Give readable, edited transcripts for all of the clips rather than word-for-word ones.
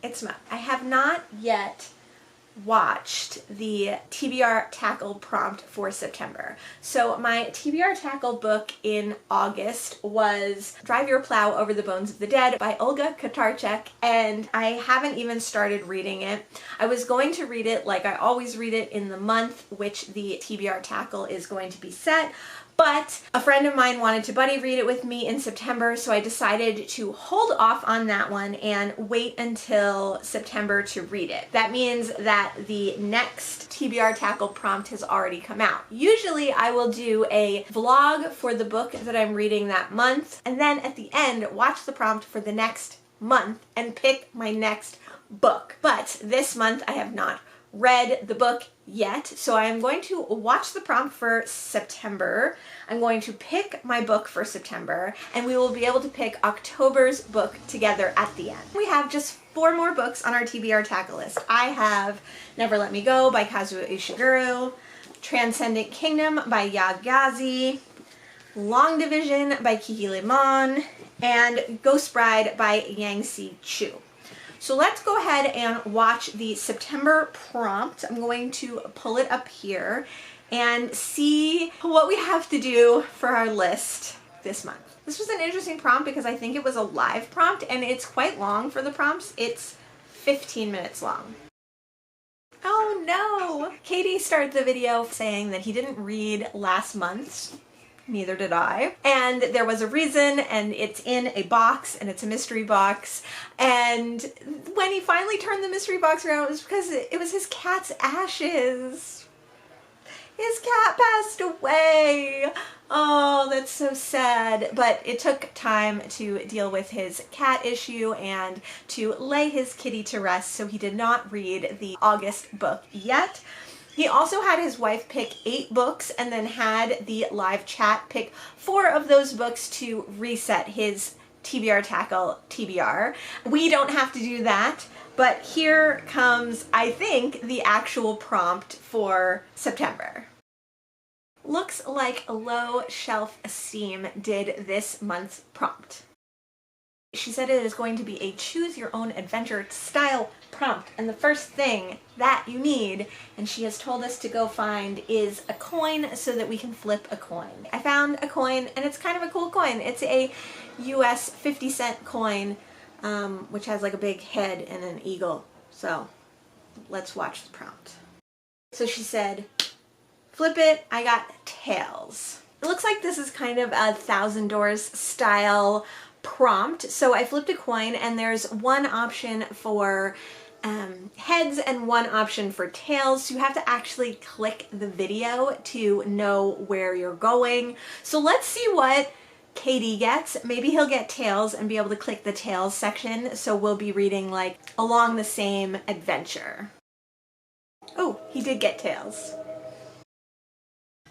It's Mo. I have not yet watched the TBR Tackle prompt for September. So my TBR Tackle book in August was Drive Your Plow Over the Bones of the Dead by Olga Tokarczuk, and I haven't even started reading it. I was going to read it like I always read it in the month which the TBR Tackle is going to be set, but a friend of mine wanted to buddy read it with me in September, so I decided to hold off on that one and wait until September to read it. That means that the next TBR Tackle prompt has already come out. Usually I will do a vlog for the book that I'm reading that month, and then at the end watch the prompt for the next month and pick my next book. But this month I have not read the book yet, so I am going to watch the prompt for September. I'm going to pick my book for September, and we will be able to pick October's book together at the end. We have just 4 more books on our TBR Tackle list. I have Never Let Me Go by Kazuo Ishiguru, Transcendent Kingdom by Yagazi, Long Division by Kiki Lemon, and Ghost Bride by Yangsi Chu. So let's go ahead and watch the September prompt. I'm going to pull it up here and see what we have to do for our list this month. This was an interesting prompt because I think it was a live prompt, and it's quite long for the prompts. It's 15 minutes long. Oh no! Katie started the video saying that he didn't read last month's. Neither did I. And there was a reason, and it's in a box, and it's a mystery box. And when he finally turned the mystery box around, it was because it was his cat's ashes. His cat passed away. Oh, that's so sad. But it took time to deal with his cat issue and to lay his kitty to rest, so he did not read the August book yet. He also had his wife pick 8 books and then had the live chat pick 4 of those books to reset his TBR Tackle TBR. We don't have to do that, but here comes, I think, the actual prompt for September. Looks like Low Shelf Esteem did this month's prompt. She said it is going to be a choose your own adventure style prompt, and the first thing that you need, and she has told us to go find, is a coin so that we can flip a coin. I found a coin, and it's kind of a cool coin. It's a US 50-cent coin, which has like a big head and an eagle. So let's watch the prompt. So she said, flip it. I got tails. It looks like this is kind of a Thousand Doors style prompt. So I flipped a coin, and there's one option for heads and one option for tails. So you have to actually click the video to know where you're going. So let's see what Katie gets. Maybe he'll get tails and be able to click the tails section. So we'll be reading like along the same adventure. Oh, he did get tails.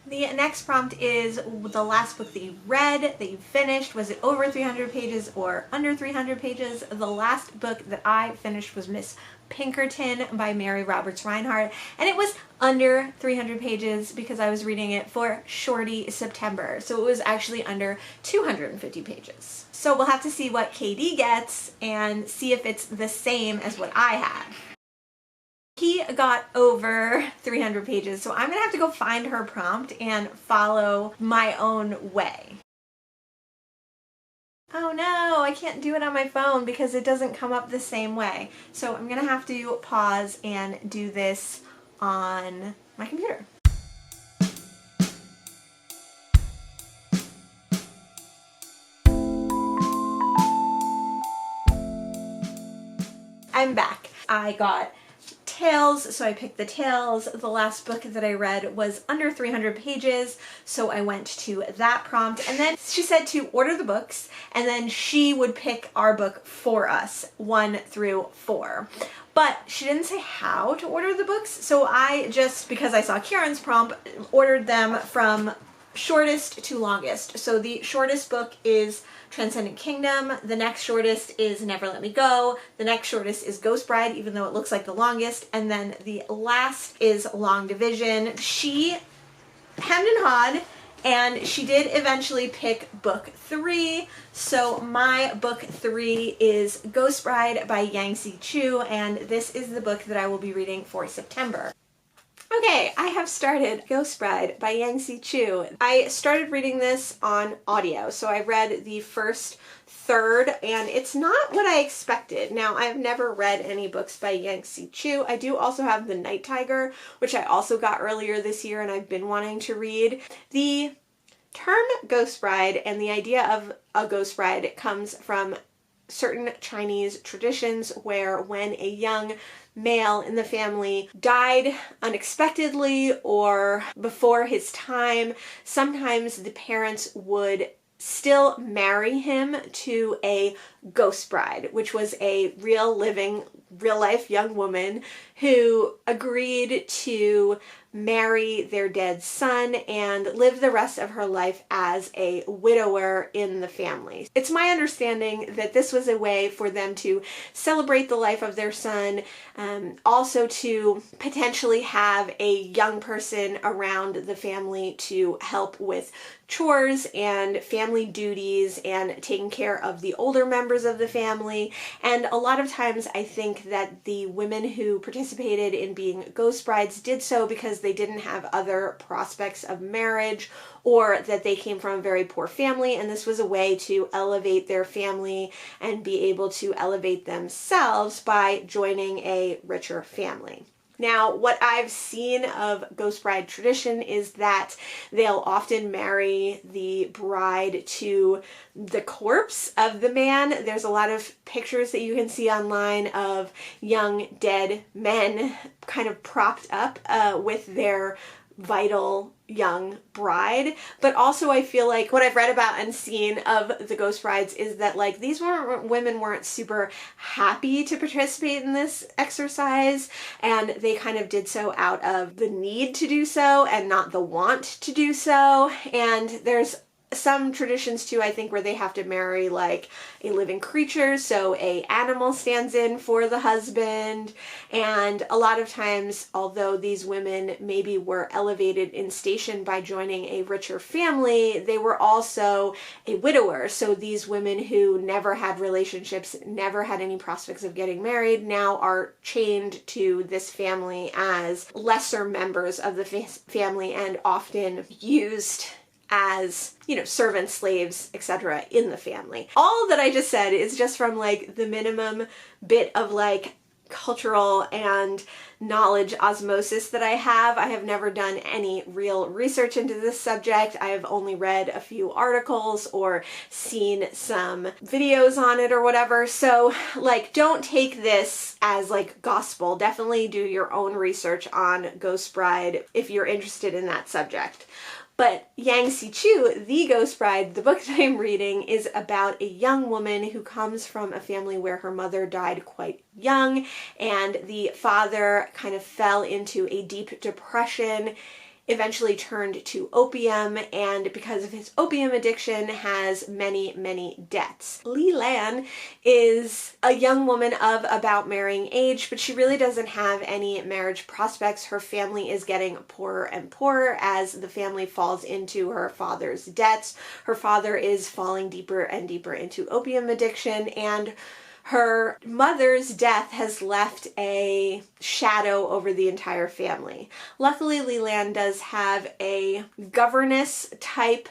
The next prompt is the last book that you read, that you finished. Was it over 300 pages or under 300 pages? The last book that I finished was Miss Pinkerton by Mary Roberts Reinhardt, and it was under 300 pages because I was reading it for Shorty September, so it was actually under 250 pages. So we'll have to see what KD gets and see if it's the same as what I had. He got over 300 pages, so I'm gonna have to go find her prompt and follow my own way. Oh no, I can't do it on my phone because it doesn't come up the same way. So I'm gonna have to pause and do this on my computer. I'm back. I got tails, so I picked the tails. The last book that I read was under 300 pages, so I went to that prompt, and then she said to order the books, and then she would pick our book for us, 1 through 4. But she didn't say how to order the books, so I just, because I saw Kieran's prompt, ordered them from shortest to longest. So the shortest book is Transcendent Kingdom, the next shortest is Never Let Me Go, the next shortest is Ghost Bride, even though it looks like the longest, and then the last is Long Division. She hemmed and hawed And she did eventually pick book 3. So my book 3 is Ghost Bride by Yang Chu, and this is the book that I will be reading for September. Okay, I have started Ghost Bride by Yang Chu. I started reading this on audio, so I read the first third, and it's not what I expected. Now, I've never read any books by Yang Chu. I do also have The Night Tiger, which I also got earlier this year and I've been wanting to read. The term Ghost Bride and the idea of a Ghost Bride comes from certain Chinese traditions where when a young male in the family died unexpectedly or before his time, sometimes the parents would still marry him to a ghost bride, which was a real life young woman who agreed to marry their dead son and live the rest of her life as a widower in the family. It's my understanding that this was a way for them to celebrate the life of their son, also to potentially have a young person around the family to help with chores and family duties and taking care of the older members of the family. And a lot of times I think that the women who participated in being ghost brides did so because they didn't have other prospects of marriage, or that they came from a very poor family, and this was a way to elevate their family and be able to elevate themselves by joining a richer family. Now, what I've seen of ghost bride tradition is that they'll often marry the bride to the corpse of the man. There's a lot of pictures that you can see online of young dead men kind of propped up with their vital young bride. But also I feel like what I've read about and seen of the ghost brides is that like these women weren't super happy to participate in this exercise, and they kind of did so out of the need to do so and not the want to do so. And there's some traditions too, I think, where they have to marry like a living creature, so a animal stands in for the husband. And a lot of times, although these women maybe were elevated in station by joining a richer family, they were also a widower. So these women who never had relationships, never had any prospects of getting married, now are chained to this family as lesser members of the family and often used as, you know, servants, slaves, etc. in the family. All that I just said is just from like the minimum bit of like cultural and knowledge osmosis that I have. I have never done any real research into this subject. I have only read a few articles or seen some videos on it or whatever. So like, don't take this as like gospel. Definitely do your own research on Ghost Bride if you're interested in that subject. But Yang Chu, the Ghost Bride, the book that I'm reading, is about a young woman who comes from a family where her mother died quite young, and the father kind of fell into a deep depression, eventually turned to opium, and because of his opium addiction has many, many debts. Li Lan is a young woman of about marrying age, but she really doesn't have any marriage prospects. Her family is getting poorer and poorer as the family falls into her father's debts. Her father is falling deeper and deeper into opium addiction, and her mother's death has left a shadow over the entire family. Luckily, Li Lan does have a governess type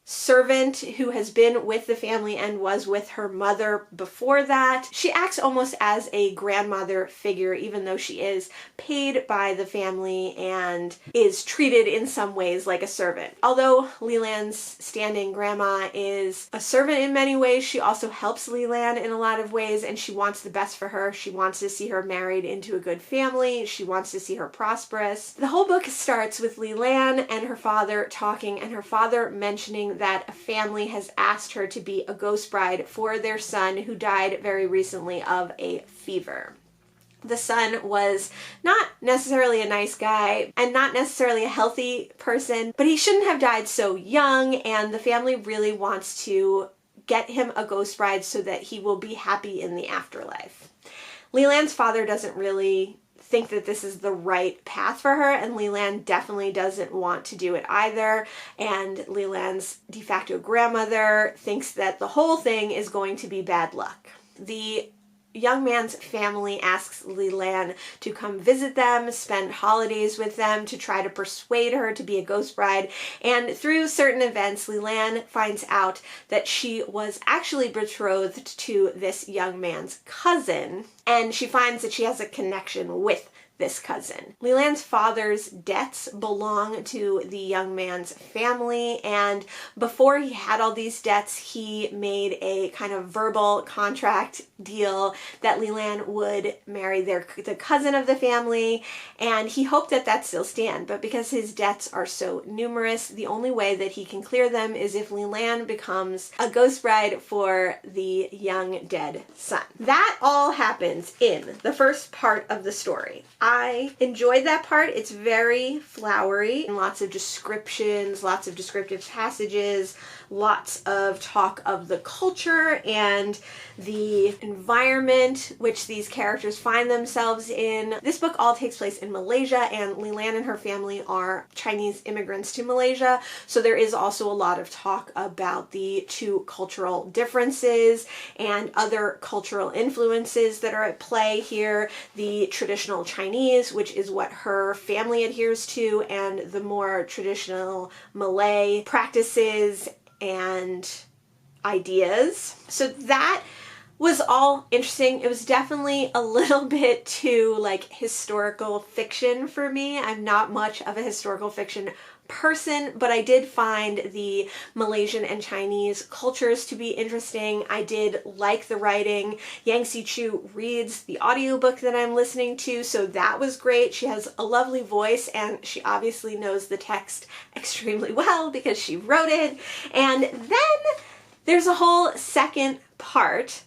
servant who has been with the family and was with her mother before that. She acts almost as a grandmother figure, even though she is paid by the family and is treated in some ways like a servant. Although Li Lan's standing grandma is a servant in many ways, she also helps Li Lan in a lot of ways, and she wants the best for her. She wants to see her married into a good family. She wants to see her prosperous. The whole book starts with Li Lan and her father talking, and her father mentioning that a family has asked her to be a ghost bride for their son who died very recently of a fever. The son was not necessarily a nice guy and not necessarily a healthy person, but he shouldn't have died so young, and the family really wants to get him a ghost bride so that he will be happy in the afterlife. Li Lan's father doesn't really think that this is the right path for her, and Leland definitely doesn't want to do it either, and Leland's de facto grandmother thinks that the whole thing is going to be bad luck. The young man's family asks Leland to come visit them, spend holidays with them, to try to persuade her to be a ghost bride, and through certain events, Leland finds out that she was actually betrothed to this young man's cousin, and she finds that she has a connection with this cousin. Leland's father's debts belong to the young man's family, and before he had all these debts, he made a kind of verbal contract deal that Leland would marry the cousin of the family, and he hoped that that still stand, but because his debts are so numerous, the only way that he can clear them is if Leland becomes a ghost bride for the young dead son. That all happens in the first part of the story. I enjoyed that part. It's very flowery and lots of descriptions, lots of descriptive passages, lots of talk of the culture and the environment which these characters find themselves in. This book all takes place in Malaysia, and Leland and her family are Chinese immigrants to Malaysia, so there is also a lot of talk about the two cultural differences and other cultural influences that are at play here. The traditional Chinese, which is what her family adheres to, and the more traditional Malay practices and ideas. So that was all interesting. It was definitely a little bit too like historical fiction for me. I'm not much of a historical fiction person, but I did find the Malaysian and Chinese cultures to be interesting. I did like the writing. Yang Si-chu reads the audiobook that I'm listening to, so that was great. She has a lovely voice, and she obviously knows the text extremely well because she wrote it. And then there's a whole second part,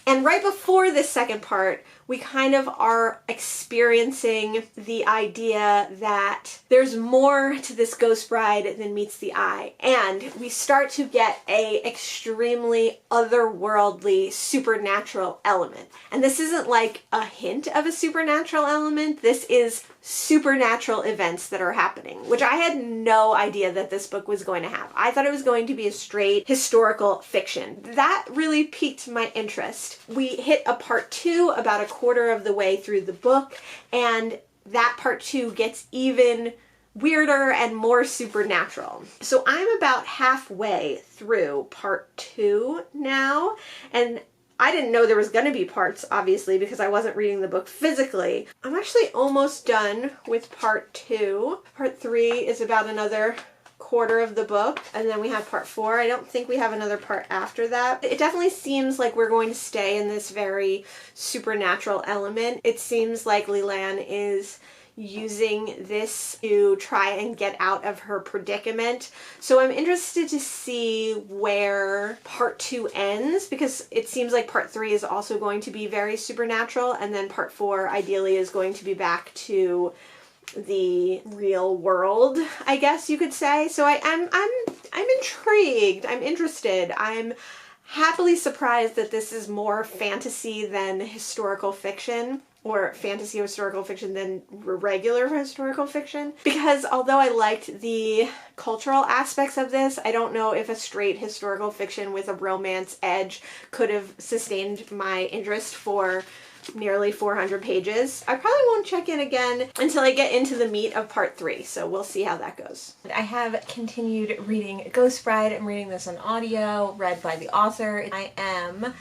and right before this second part, we kind of are experiencing the idea that there's more to this ghost bride than meets the eye. And we start to get a extremely otherworldly supernatural element. And this isn't like a hint of a supernatural element. This is supernatural events that are happening, which I had no idea that this book was going to have. I thought it was going to be a straight historical fiction. That really piqued my interest. We hit a part 2 about a quarter of the way through the book, and that part 2 gets even weirder and more supernatural. So I'm about halfway through part 2 now, and I didn't know there was going to be parts, obviously, because I wasn't reading the book physically. I'm actually almost done with part 2. Part 3 is about another quarter of the book, and then we have part 4. I don't think we have another part after that. It definitely seems like we're going to stay in this very supernatural element. It seems like Leland is using this to try and get out of her predicament. So I'm interested to see where part 2 ends, because it seems like part 3 is also going to be very supernatural, and then part 4 ideally is going to be back to the real world, I guess you could say. So I'm intrigued. I'm interested. I'm happily surprised that this is more fantasy than historical fiction, or fantasy historical fiction than regular historical fiction, because although I liked the cultural aspects of this, I don't know if a straight historical fiction with a romance edge could have sustained my interest for nearly 400 pages. I probably won't check in again until I get into the meat of part 3, so we'll see how that goes. I have continued reading Ghost Bride. I'm reading this on audio, read by the author. I am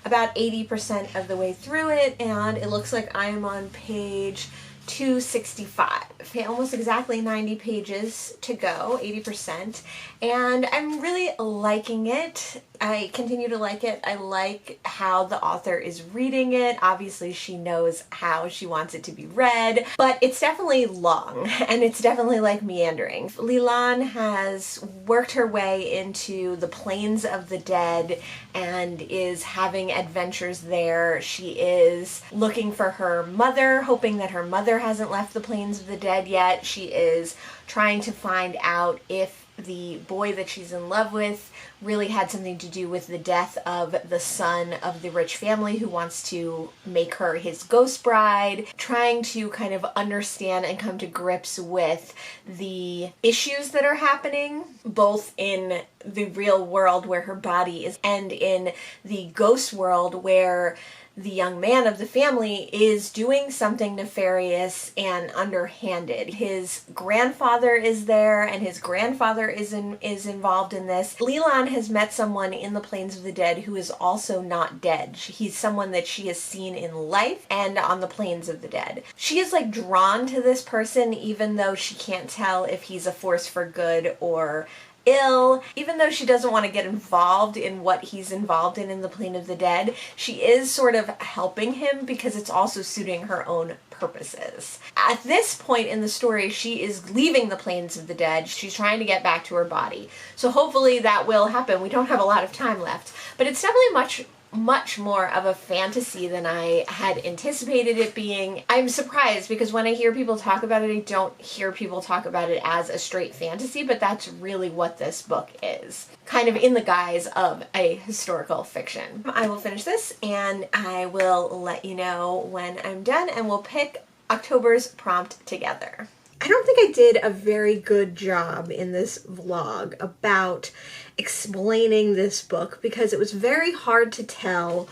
about 80% of the way through it, and it looks like I am on page 265. Almost exactly 90 pages to go, 80%, and I'm really liking it. I continue to like it. I like how the author is reading it. Obviously, she knows how she wants it to be read, but it's definitely long, and it's definitely like meandering. Leland has worked her way into the plains of the dead and is having adventures there. She is looking for her mother, hoping that her mother hasn't left the plains of the dead yet. She is trying to find out if the boy that she's in love with really had something to do with the death of the son of the rich family who wants to make her his ghost bride, trying to kind of understand and come to grips with the issues that are happening, both in the real world where her body is and in the ghost world where the young man of the family is doing something nefarious and underhanded. His grandfather is there, and his grandfather is involved in this. Leland has met someone in the Plains of the Dead who is also not dead. He's someone that she has seen in life and on the Plains of the Dead. She is like drawn to this person even though she can't tell if he's a force for good or ill. Even though she doesn't want to get involved in what he's involved in the Plain of the Dead, she is sort of helping him because it's also suiting her own purposes. At this point in the story, she is leaving the Plains of the Dead. She's trying to get back to her body. So hopefully that will happen. We don't have a lot of time left, but it's definitely much more of a fantasy than I had anticipated it being. I'm surprised because when I hear people talk about it, I don't hear people talk about it as a straight fantasy, but that's really what this book is. Kind of in the guise of a historical fiction. I will finish this and I will let you know when I'm done and we'll pick October's prompt together. I don't think I did a very good job in this vlog about explaining this book because it was very hard to tell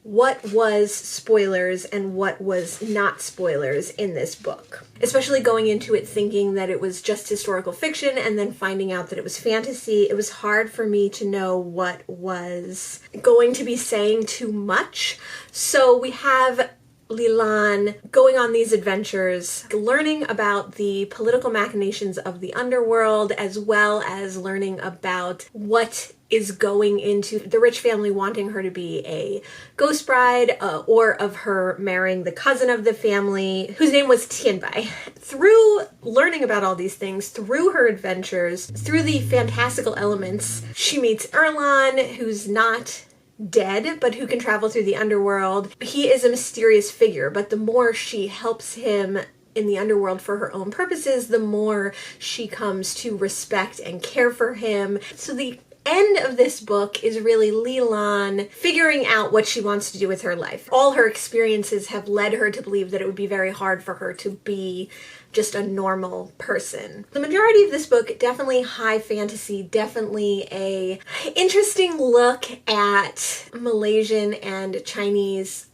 what was spoilers and what was not spoilers in this book. Especially going into it thinking that it was just historical fiction and then finding out that it was fantasy. It was hard for me to know what was going to be saying too much. So we have Leland going on these adventures, learning about the political machinations of the underworld, as well as learning about what is going into the rich family wanting her to be a ghost bride, or of her marrying the cousin of the family, whose name was Tianbai. Through learning about all these things, through her adventures, through the fantastical elements, she meets Erlan, who's not dead, but who can travel through the underworld. He is a mysterious figure, but the more she helps him in the underworld for her own purposes, the more she comes to respect and care for him. So the end of this book is really Leland figuring out what she wants to do with her life. All her experiences have led her to believe that it would be very hard for her to be just a normal person. The majority of this book, definitely high fantasy, definitely a interesting look at Malaysian and Chinese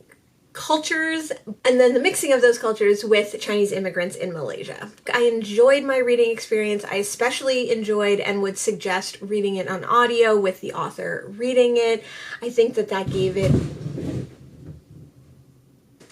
cultures, and then the mixing of those cultures with Chinese immigrants in Malaysia. I enjoyed my reading experience. I especially enjoyed and would suggest reading it on audio with the author reading it. I think that that gave it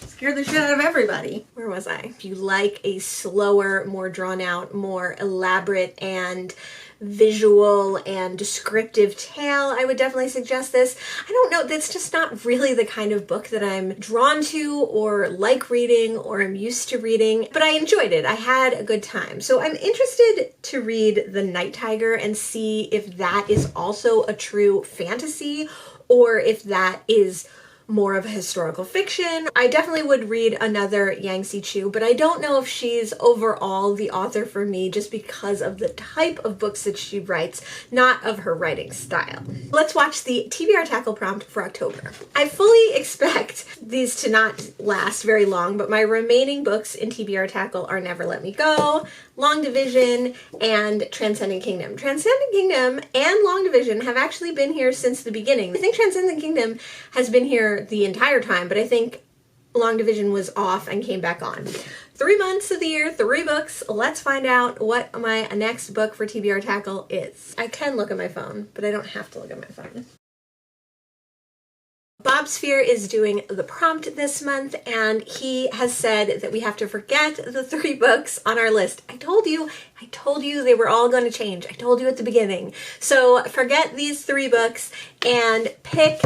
scared the shit out of everybody. Where was I? If you like a slower, more drawn out, more elaborate and visual and descriptive tale, I would definitely suggest this. I don't know, that's just not really the kind of book that I'm drawn to or like reading or am used to reading, but I enjoyed it. I had a good time. So I'm interested to read The Night Tiger and see if that is also a true fantasy or if that is more of a historical fiction. I definitely would read another Yang Si-Chu, but I don't know if she's overall the author for me just because of the type of books that she writes, not of her writing style. Let's watch the TBR Tackle prompt for October. I fully expect these to not last very long, but my remaining books in TBR Tackle are Never Let Me Go, Long Division, and Transcendent Kingdom. Transcendent Kingdom and Long Division have actually been here since the beginning. I think Transcendent Kingdom has been here the entire time, but I think Long Division was off and came back on. 3 months of the year, 3 books. Let's find out what my next book for TBR Tackle is. I can look at my phone, but I don't have to look at my phone. Bob Sphere is doing the prompt this month, and he has said that we have to forget the 3 books on our list. I told you they were all going to change. I told you at the beginning. So forget these 3 books and pick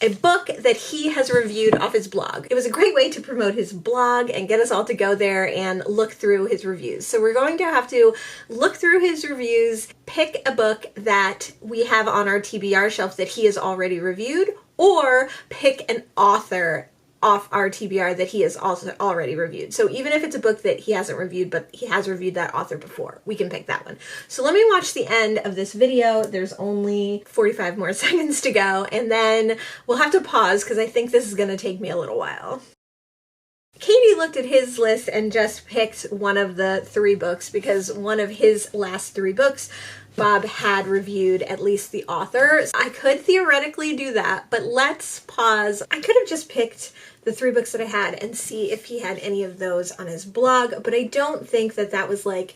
a book that he has reviewed off his blog. It was a great way to promote his blog and get us all to go there and look through his reviews. So we're going to have to look through his reviews, pick a book that we have on our TBR shelf that he has already reviewed, or pick an author off our TBR that he has also already reviewed. So even if it's a book that he hasn't reviewed, but he has reviewed that author before, we can pick that one. So let me watch the end of this video. There's only 45 more seconds to go, and then we'll have to pause because I think this is going to take me a little while. Katie looked at his list and just picked one of the 3 books because one of his last 3 books Bob had reviewed at least the author. I could theoretically do that, but let's pause. I could have just picked the 3 books that I had and see if he had any of those on his blog, but I don't think that that was like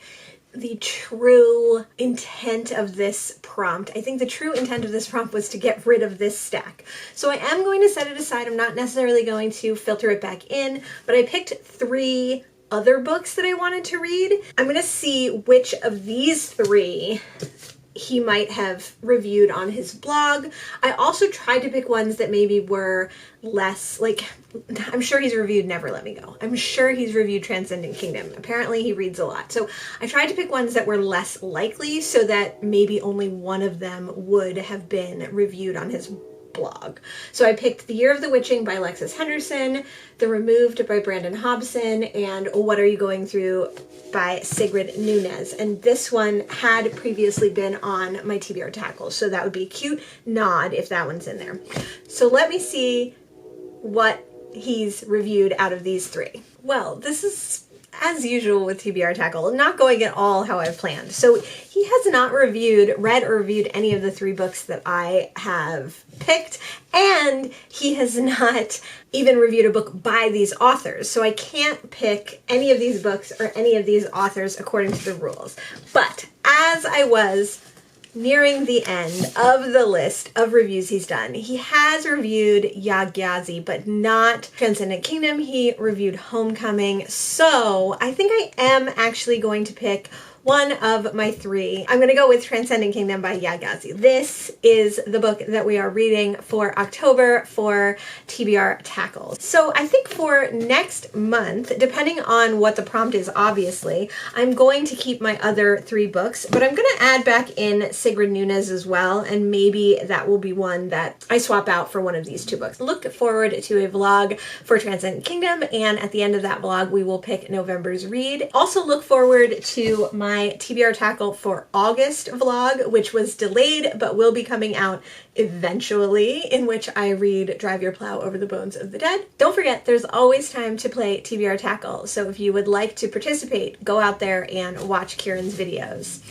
the true intent of this prompt. I think the true intent of this prompt was to get rid of this stack. So I am going to set it aside. I'm not necessarily going to filter it back in, but I picked 3 other books that I wanted to read. I'm going to see which of these 3 he might have reviewed on his blog. I also tried to pick ones that maybe were less, like, I'm sure he's reviewed Never Let Me Go. I'm sure he's reviewed Transcendent Kingdom. Apparently he reads a lot. So I tried to pick ones that were less likely so that maybe only one of them would have been reviewed on his blog. So I picked The Year of the Witching by Alexis Henderson, The Removed by Brandon Hobson, and What Are You Going Through by Sigrid Nunez. And this one had previously been on my TBR Tackle, so that would be a cute nod if that one's in there. So let me see what he's reviewed out of these 3. Well, this is, as usual with TBR Tackle, not going at all how I've planned. So he has not read or reviewed any of the 3 books that I have picked, and he has not even reviewed a book by these authors. So I can't pick any of these books or any of these authors according to the rules. But as I was nearing the end of the list of reviews he's done, he has reviewed Yagyazi, but not Transcendent Kingdom. He reviewed Homecoming. So I think I am actually going to pick one of my 3. I'm going to go with Transcendent Kingdom by Yagyazi. This is the book that we are reading for October for TBR Tackle. So I think for next month, depending on what the prompt is, obviously, I'm going to keep my other 3 books, but I'm going to add back in Sigrid Nunez as well, and maybe that will be one that I swap out for one of these 2 books. Look forward to a vlog for Transcendent Kingdom, and at the end of that vlog, we will pick November's read. Also look forward to my TBR Tackle for August vlog, which was delayed but will be coming out eventually, in which I read Drive Your Plow Over the Bones of the Dead. Don't forget, there's always time to play TBR Tackle, so if you would like to participate, go out there and watch Kieran's videos.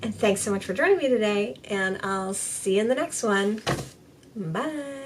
And thanks so much for joining me today, and I'll see you in the next one. Bye!